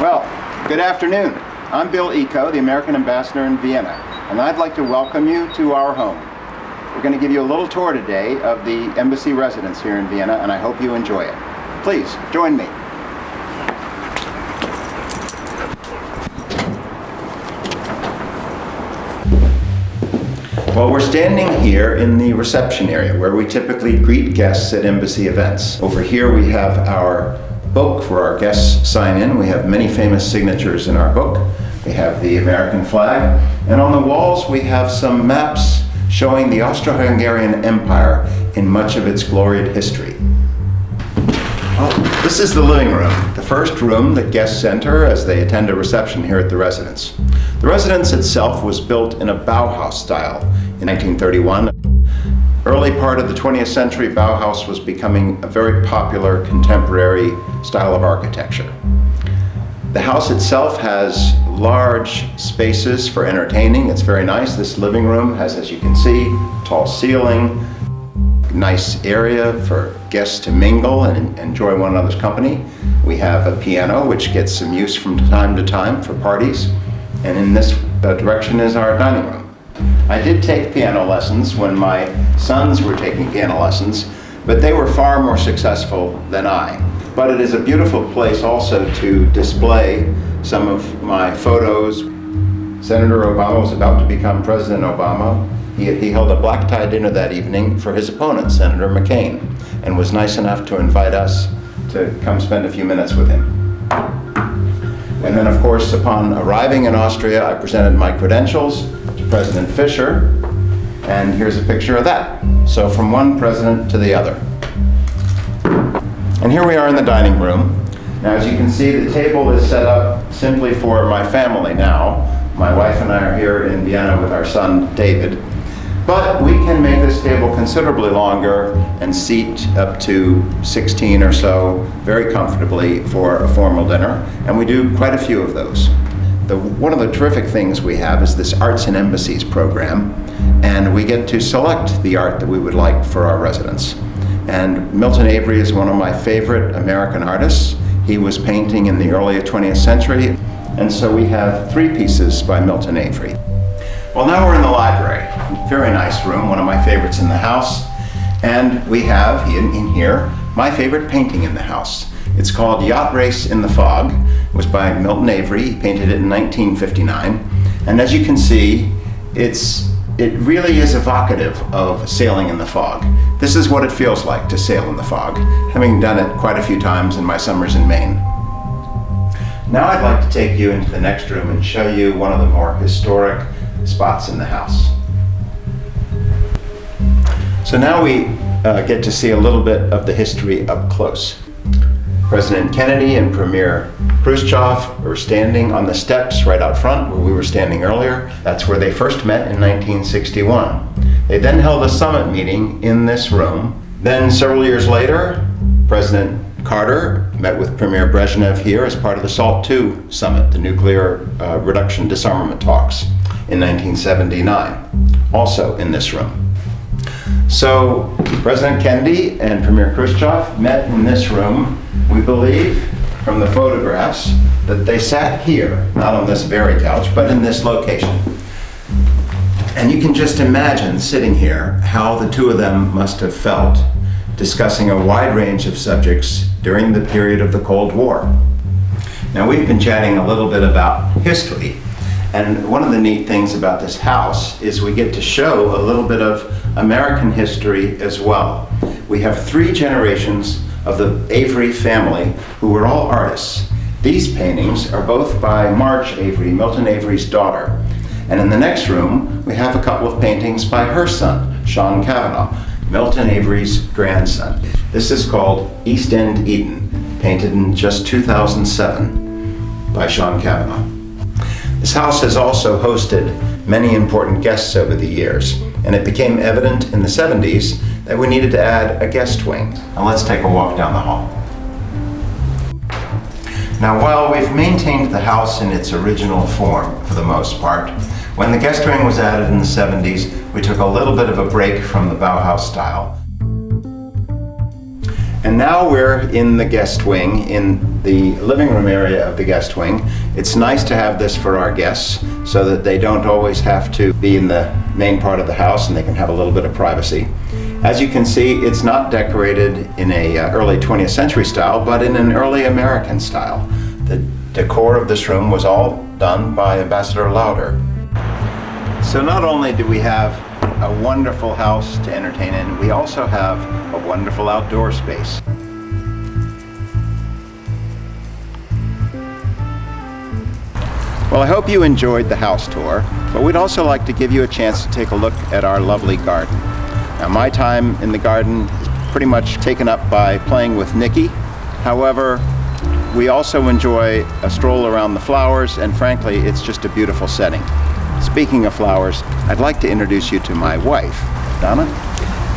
Well, good afternoon. I'm Bill Eacho, the American Ambassador in Vienna, and I'd like to welcome you to our home. We're going to give you a little tour today of the Embassy residence here in Vienna, and I hope you enjoy it. Please, join me. Well, we're standing here in the reception area where we typically greet guests at Embassy events. Over here we have our book for our guests sign in. We have many famous signatures in our book. We have the American flag, and on the walls we have some maps showing the Austro-Hungarian Empire in much of its gloried history. Well, this is the living room, the first room that guests enter as they attend a reception here at the residence. The residence itself was built in a Bauhaus style in 1931. Early part of the 20th century, Bauhaus was becoming a very popular contemporary style of architecture. The house itself has large spaces for entertaining. It's very nice. This living room has, as you can see, tall ceiling, nice area for guests to mingle and enjoy one another's company. We have a piano which gets some use from time to time for parties. And in this direction is our dining room. I did take piano lessons when my sons were taking piano lessons, but they were far more successful than I. But it is a beautiful place also to display some of my photos. Senator Obama was about to become President Obama. He held a black tie dinner that evening for his opponent, Senator McCain, and was nice enough to invite us to come spend a few minutes with him. And then, of course, upon arriving in Austria, I presented my credentials to President Fischer, and here's a picture of that. So from one president to the other. And here we are in the dining room. Now, as you can see, the table is set up simply for my family now. My wife and I are here in Vienna with our son, David. But we can make this table considerably longer and seat up to 16 or so very comfortably for a formal dinner, and we do quite a few of those. One of the terrific things we have is this Arts and Embassies program, and we get to select the art that we would like for our residents. And Milton Avery is one of my favorite American artists. He was painting in the early 20th century, and so we have 3 pieces by Milton Avery. Well, now we're in the library. Very nice room, one of my favorites in the house. And we have in here my favorite painting in the house. It's called Yacht Race in the Fog. It was by Milton Avery. He painted it in 1959. And as you can see, it really is evocative of sailing in the fog. This is what it feels like to sail in the fog, having done it quite a few times in my summers in Maine. Now I'd like to take you into the next room and show you one of the more historic spots in the house. So now we get to see a little bit of the history up close. President Kennedy and Premier Khrushchev were standing on the steps right out front where we were standing earlier. That's where they first met in 1961. They then held a summit meeting in this room. Then several years later, President Carter met with Premier Brezhnev here as part of the SALT II summit, the nuclear reduction disarmament talks in 1979, also in this room. So President Kennedy and Premier Khrushchev met in this room. We believe from the photographs that they sat here, not on this very couch, but in this location. And you can just imagine sitting here how the two of them must have felt discussing a wide range of subjects during the period of the Cold War. Now, we've been chatting a little bit about history, and one of the neat things about this house is we get to show a little bit of American history as well. We have 3 generations of the Avery family who were all artists. These paintings are both by Marge Avery, Milton Avery's daughter. And in the next room, we have a couple of paintings by her son, Sean Cavanaugh, Milton Avery's grandson. This is called East End Eden, painted in just 2007 by Sean Cavanaugh. This house has also hosted many important guests over the years, and it became evident in the 70s that we needed to add a guest wing. Now let's take a walk down the hall. Now, while we've maintained the house in its original form for the most part, when the guest wing was added in the 70s, we took a little bit of a break from the Bauhaus style And now we're in the guest wing, in the living room area of the guest wing. It's nice to have this for our guests so that they don't always have to be in the main part of the house and they can have a little bit of privacy. As you can see, it's not decorated in a early 20th century style, but in an early American style. The decor of this room was all done by Ambassador Lauder. So not only do we have a wonderful house to entertain in, we also have a wonderful outdoor space. Well, I hope you enjoyed the house tour, but we'd also like to give you a chance to take a look at our lovely garden. Now, my time in the garden is pretty much taken up by playing with Nikki. However, we also enjoy a stroll around the flowers, and frankly, it's just a beautiful setting. Speaking of flowers, I'd like to introduce you to my wife, Donna.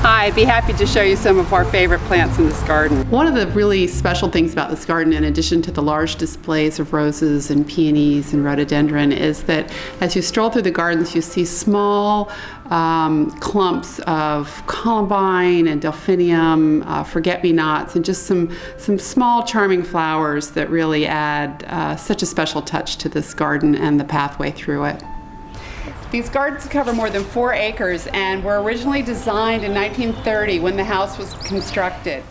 Hi, I'd be happy to show you some of our favorite plants in this garden. One of the really special things about this garden, in addition to the large displays of roses and peonies and rhododendron, is that as you stroll through the gardens, you see small clumps of columbine and delphinium, forget-me-nots, and just some small charming flowers that really add such a special touch to this garden and the pathway through it. These gardens cover more than 4 acres and were originally designed in 1930 when the house was constructed.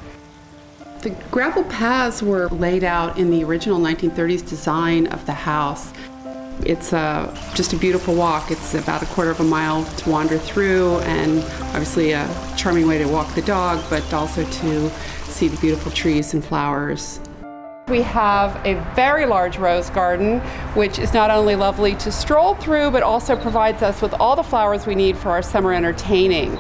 The gravel paths were laid out in the original 1930s design of the house. It's just a beautiful walk. It's about 1/4 mile to wander through, and obviously a charming way to walk the dog, but also to see the beautiful trees and flowers. We have a very large rose garden, which is not only lovely to stroll through, but also provides us with all the flowers we need for our summer entertaining,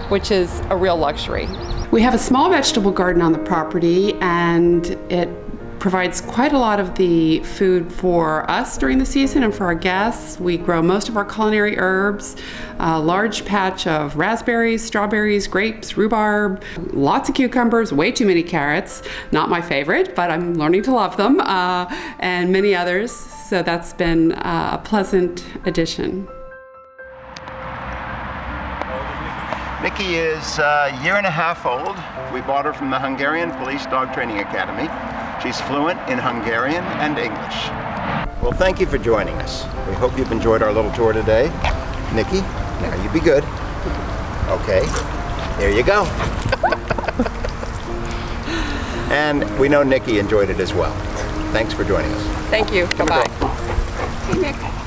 which is a real luxury. We have a small vegetable garden on the property, and it provides quite a lot of the food for us during the season and for our guests. We grow most of our culinary herbs, a large patch of raspberries, strawberries, grapes, rhubarb, lots of cucumbers, way too many carrots, not my favorite, but I'm learning to love them, and many others. So that's been a pleasant addition. Nikki is a 1.5 years old. We bought her from the Hungarian Police Dog Training Academy. She's fluent in Hungarian and English. Well, thank you for joining us. We hope you've enjoyed our little tour today. Nikki, now you be good. Okay, there you go. And we know Nikki enjoyed it as well. Thanks for joining us. Thank you. Bye-bye. Hey, Nick.